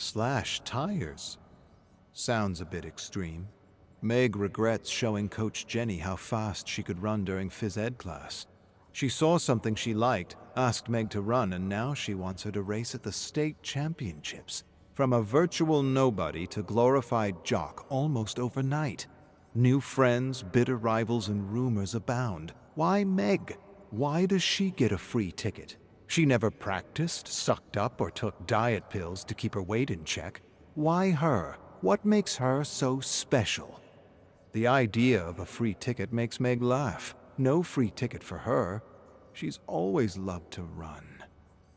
Slash tires? Sounds a bit extreme. Meg regrets showing Coach Jenny how fast she could run during phys ed class. She saw something she liked, asked Meg to run, and now she wants her to race at the state championships. From a virtual nobody to glorified jock almost overnight. New friends, bitter rivals, and rumors abound. Why Meg? Why does she get a free ticket? She never practiced, sucked up, or took diet pills to keep her weight in check. Why her? What makes her so special? The idea of a free ticket makes Meg laugh. No free ticket for her. She's always loved to run,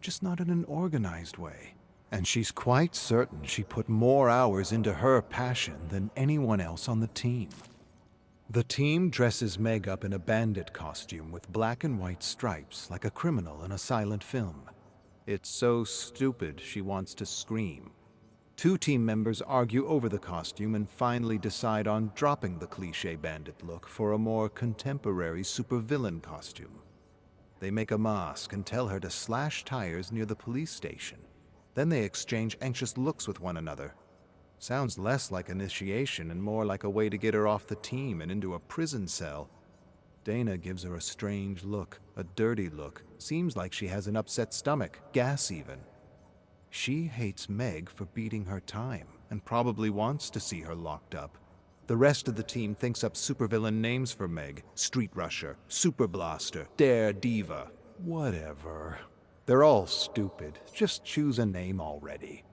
just not in an organized way. And she's quite certain she put more hours into her passion than anyone else on the team. The team dresses Meg up in a bandit costume with black and white stripes like a criminal in a silent film. It's so stupid she wants to scream. Two team members argue over the costume and finally decide on dropping the cliché bandit look for a more contemporary supervillain costume. They make a mask and tell her to slash tires near the police station. Then they exchange anxious looks with one another. Sounds less like initiation and more like a way to get her off the team and into a prison cell. Dana gives her a strange look, a dirty look. Seems like she has an upset stomach, gas even. She hates Meg for beating her time and probably wants to see her locked up. The rest of the team thinks up supervillain names for Meg. Street Rusher, Super Blaster, Dare Diva. Whatever. They're all stupid. Just choose a name already.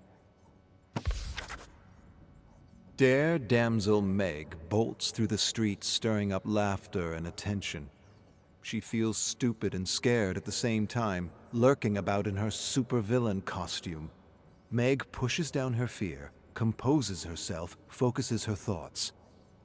Dare Damsel Meg bolts through the streets, stirring up laughter and attention. She feels stupid and scared at the same time, lurking about in her supervillain costume. Meg pushes down her fear, composes herself, focuses her thoughts.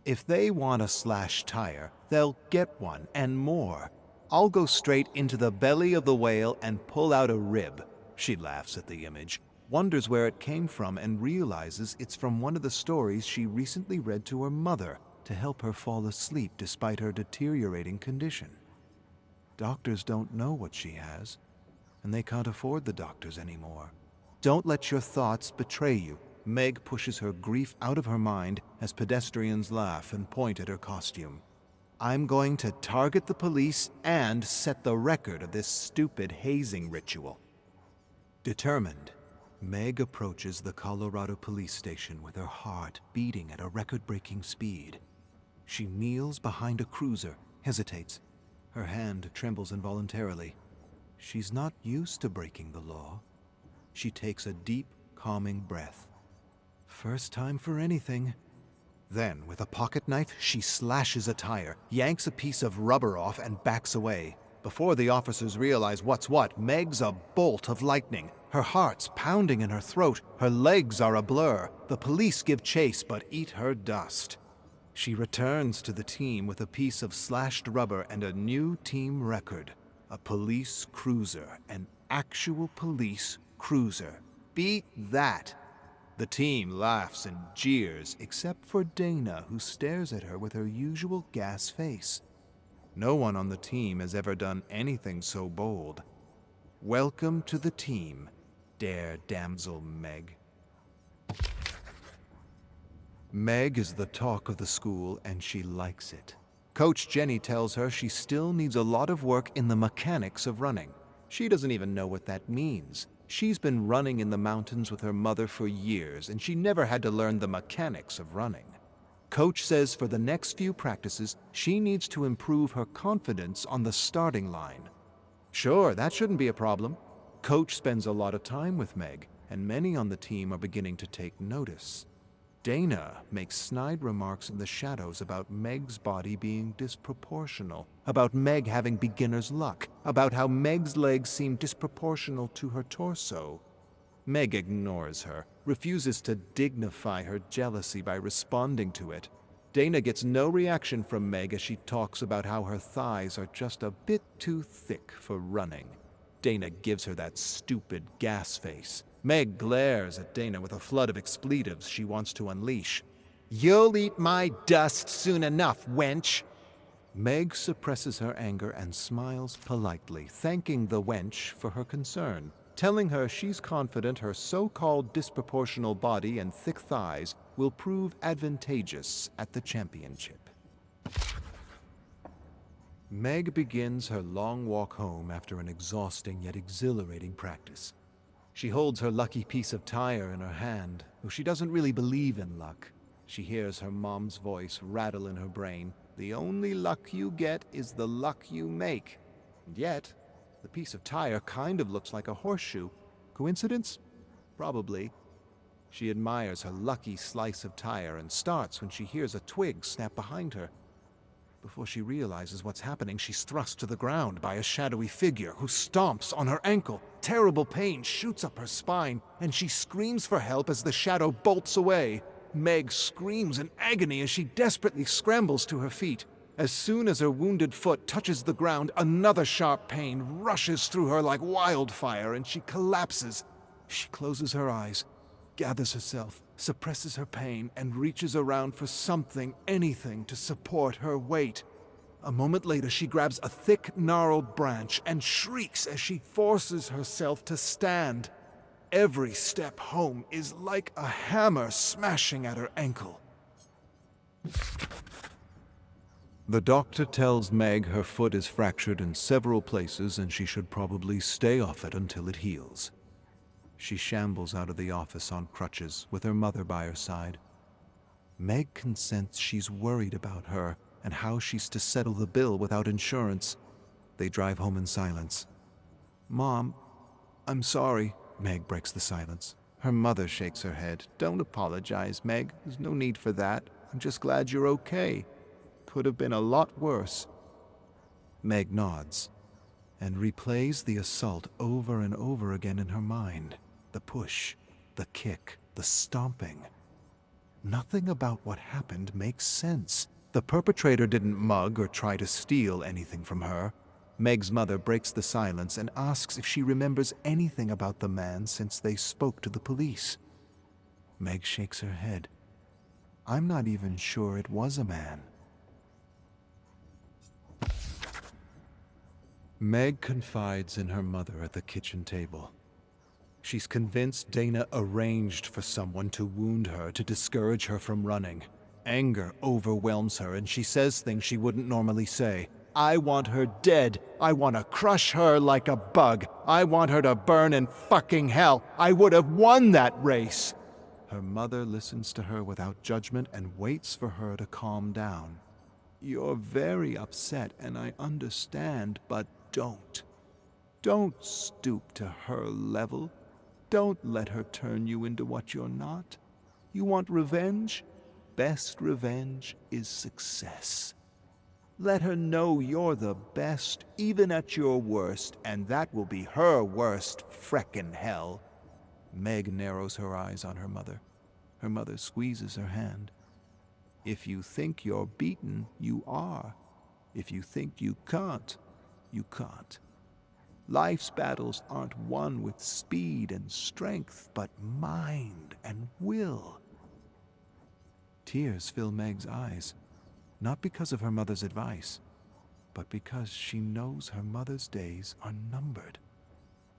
If they want a slash tire, they'll get one and more. I'll go straight into the belly of the whale and pull out a rib. She laughs at the image, wonders where it came from, and realizes it's from one of the stories she recently read to her mother to help her fall asleep despite her deteriorating condition. Doctors don't know what she has, and they can't afford the doctors anymore. Don't let your thoughts betray you. Meg pushes her grief out of her mind as pedestrians laugh and point at her costume. I'm going to target the police and set the record of this stupid hazing ritual. Determined, Meg approaches the Colorado police station with her heart beating at a record-breaking speed. She kneels behind a cruiser, hesitates. Her hand trembles involuntarily. She's not used to breaking the law. She takes a deep, calming breath. First time for anything. Then, with a pocket knife, she slashes a tire, yanks a piece of rubber off, and backs away. Before the officers realize what's what, Meg's a bolt of lightning. Her heart's pounding in her throat. Her legs are a blur. The police give chase, but eat her dust. She returns to the team with a piece of slashed rubber and a new team record. A police cruiser. An actual police cruiser. Beat that! The team laughs and jeers, except for Dana, who stares at her with her usual gas face. No one on the team has ever done anything so bold. Welcome to the team, Dare Damsel Meg. Meg is the talk of the school, and she likes it. Coach Jenny tells her she still needs a lot of work in the mechanics of running. She doesn't even know what that means. She's been running in the mountains with her mother for years, and she never had to learn the mechanics of running. Coach says for the next few practices, she needs to improve her confidence on the starting line. Sure, that shouldn't be a problem. Coach spends a lot of time with Meg, and many on the team are beginning to take notice. Dana makes snide remarks in the shadows about Meg's body being disproportional, about Meg having beginner's luck, about how Meg's legs seem disproportional to her torso. Meg ignores her, refuses to dignify her jealousy by responding to it. Dana gets no reaction from Meg as she talks about how her thighs are just a bit too thick for running. Dana gives her that stupid gas face. Meg glares at Dana with a flood of expletives she wants to unleash. "You'll eat my dust soon enough, wench!" Meg suppresses her anger and smiles politely, thanking the wench for her concern. telling her she's confident her so-called disproportional body and thick thighs will prove advantageous at the championship. Meg begins her long walk home after an exhausting yet exhilarating practice. She holds her lucky piece of tire in her hand, though she doesn't really believe in luck. She hears her mom's voice rattle in her brain. The only luck you get is the luck you make. And yet, the piece of tire kind of looks like a horseshoe. Coincidence? Probably. She admires her lucky slice of tire and starts when she hears a twig snap behind her. Before she realizes what's happening, she's thrust to the ground by a shadowy figure who stomps on her ankle. Terrible pain shoots up her spine, and she screams for help as the shadow bolts away. Meg screams in agony as she desperately scrambles to her feet. As soon as her wounded foot touches the ground, another sharp pain rushes through her like wildfire, and she collapses. She closes her eyes, gathers herself, suppresses her pain, and reaches around for something, anything, to support her weight. A moment later, she grabs a thick, gnarled branch and shrieks as she forces herself to stand. Every step home is like a hammer smashing at her ankle. The doctor tells Meg her foot is fractured in several places and she should probably stay off it until it heals. She shambles out of the office on crutches with her mother by her side. Meg can sense she's worried about her and how she's to settle the bill without insurance. They drive home in silence. "Mom, I'm sorry." Meg breaks the silence. Her mother shakes her head. "Don't apologize, Meg. There's no need for that. I'm just glad you're okay. Could have been a lot worse." Meg nods and replays the assault over and over again in her mind. The push, the kick, the stomping. Nothing about what happened makes sense. The perpetrator didn't mug or try to steal anything from her. Meg's mother breaks the silence and asks if she remembers anything about the man since they spoke to the police. Meg shakes her head. "I'm not even sure it was a man." Meg confides in her mother at the kitchen table. She's convinced Dana arranged for someone to wound her to discourage her from running. Anger overwhelms her and she says things she wouldn't normally say. "I want her dead. I want to crush her like a bug. I want her to burn in fucking hell. I would have won that race." Her mother listens to her without judgment and waits for her to calm down. "You're very upset and I understand, but don't. Don't stoop to her level. Don't let her turn you into what you're not. You want revenge? Best revenge is success. Let her know you're the best, even at your worst, and that will be her worst freckin' hell." Meg narrows her eyes on her mother. Her mother squeezes her hand. "If you think you're beaten, you are. If you think you can't, you can't. Life's battles aren't won with speed and strength, but mind and will." Tears fill Meg's eyes, not because of her mother's advice, but because she knows her mother's days are numbered,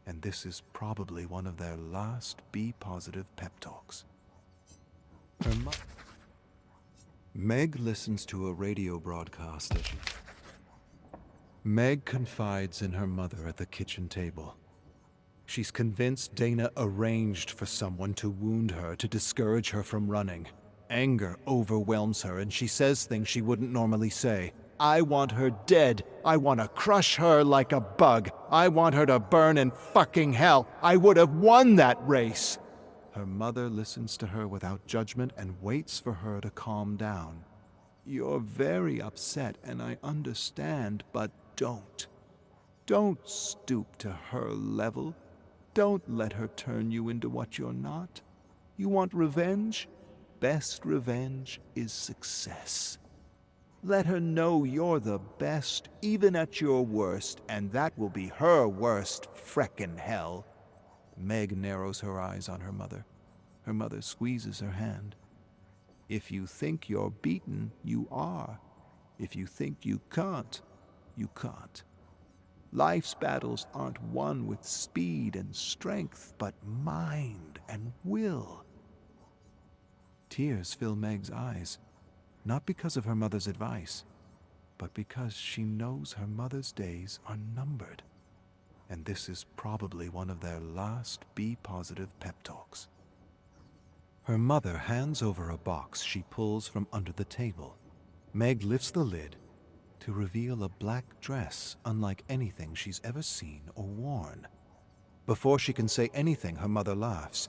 and this is probably one of their last be-positive pep talks. Meg listens to a radio broadcast as Meg confides in her mother at the kitchen table. She's convinced Dana arranged for someone to wound her to discourage her from running. Anger overwhelms her and she says things she wouldn't normally say. "I want her dead. I want to crush her like a bug. I want her to burn in fucking hell. I would have won that race." Her mother listens to her without judgment and waits for her to calm down. "You're very upset and I understand, but don't. Don't stoop to her level. Don't let her turn you into what you're not. You want revenge? Best revenge is success. Let her know you're the best, even at your worst, and that will be her worst freckin' hell." Meg narrows her eyes on her mother. Her mother squeezes her hand. "If you think you're beaten, you are. If you think you can't, you can't. Life's battles aren't won with speed and strength, but mind and will. Tears fill Meg's eyes, not because of her mother's advice, but because she knows her mother's days are numbered. And this is probably one of their last be-positive pep talks. Her mother hands over a box she pulls from under the table. Meg lifts the lid to reveal a black dress unlike anything she's ever seen or worn. Before she can say anything, her mother laughs.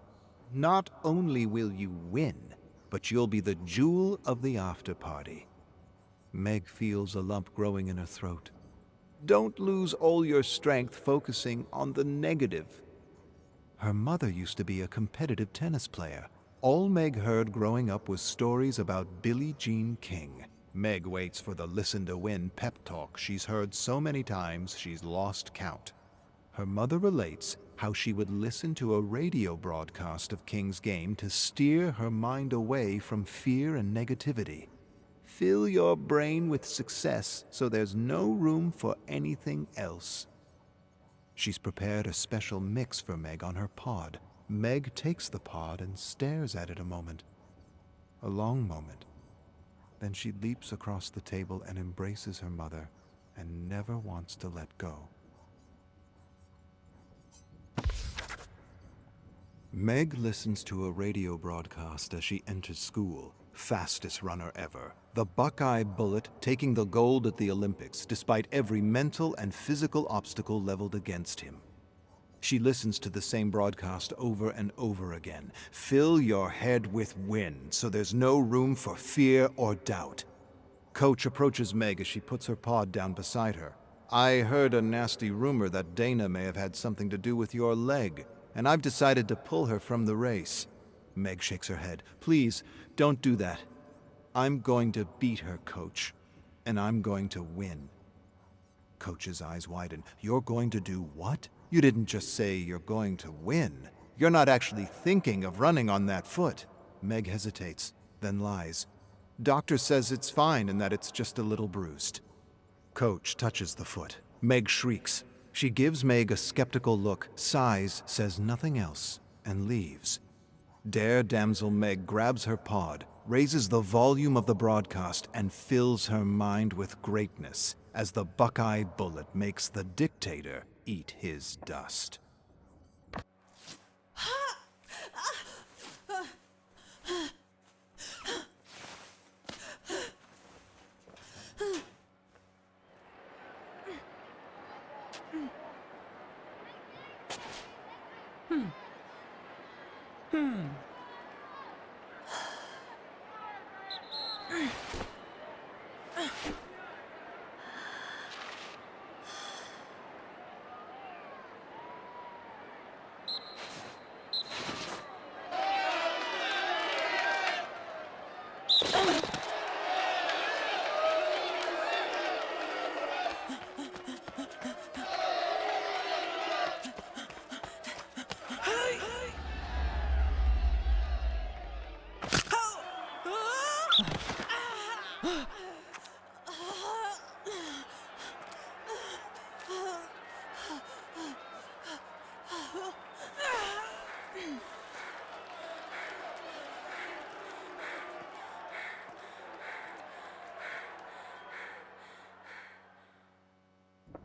Not only will you win, but you'll be the jewel of the after party. Meg feels a lump growing in her throat. Don't lose all your strength focusing on the negative. Her mother used to be a competitive tennis player. All Meg heard growing up was stories about Billie Jean King. Meg waits for the listen to win pep talk she's heard so many times she's lost count. Her mother relates how she would listen to a radio broadcast of King's game to steer her mind away from fear and negativity. Fill your brain with success so there's no room for anything else. She's prepared a special mix for Meg on her pod. Meg takes the pod and stares at it a moment. A long moment. Then she leaps across the table and embraces her mother and never wants to let go. Meg listens to a radio broadcast as she enters school. Fastest runner ever. The Buckeye Bullet taking the gold at the Olympics despite every mental and physical obstacle leveled against him. She listens to the same broadcast over and over again. Fill your head with wind so there's no room for fear or doubt. Coach approaches Meg as she puts her pod down beside her. I heard a nasty rumor that Dana may have had something to do with your leg, and I've decided to pull her from the race. Meg shakes her head. Please, don't do that. I'm going to beat her, Coach, and I'm going to win. Coach's eyes widen. You're going to do what? You didn't just say you're going to win. You're not actually thinking of running on that foot. Meg hesitates, then lies. Doctor says it's fine and that it's just a little bruised. Coach touches the foot. Meg shrieks. She gives Meg a skeptical look, sighs, says nothing else, and leaves. Dare Damsel Meg grabs her pod, raises the volume of the broadcast, and fills her mind with greatness as the Buckeye Bullet makes the dictator eat his dust.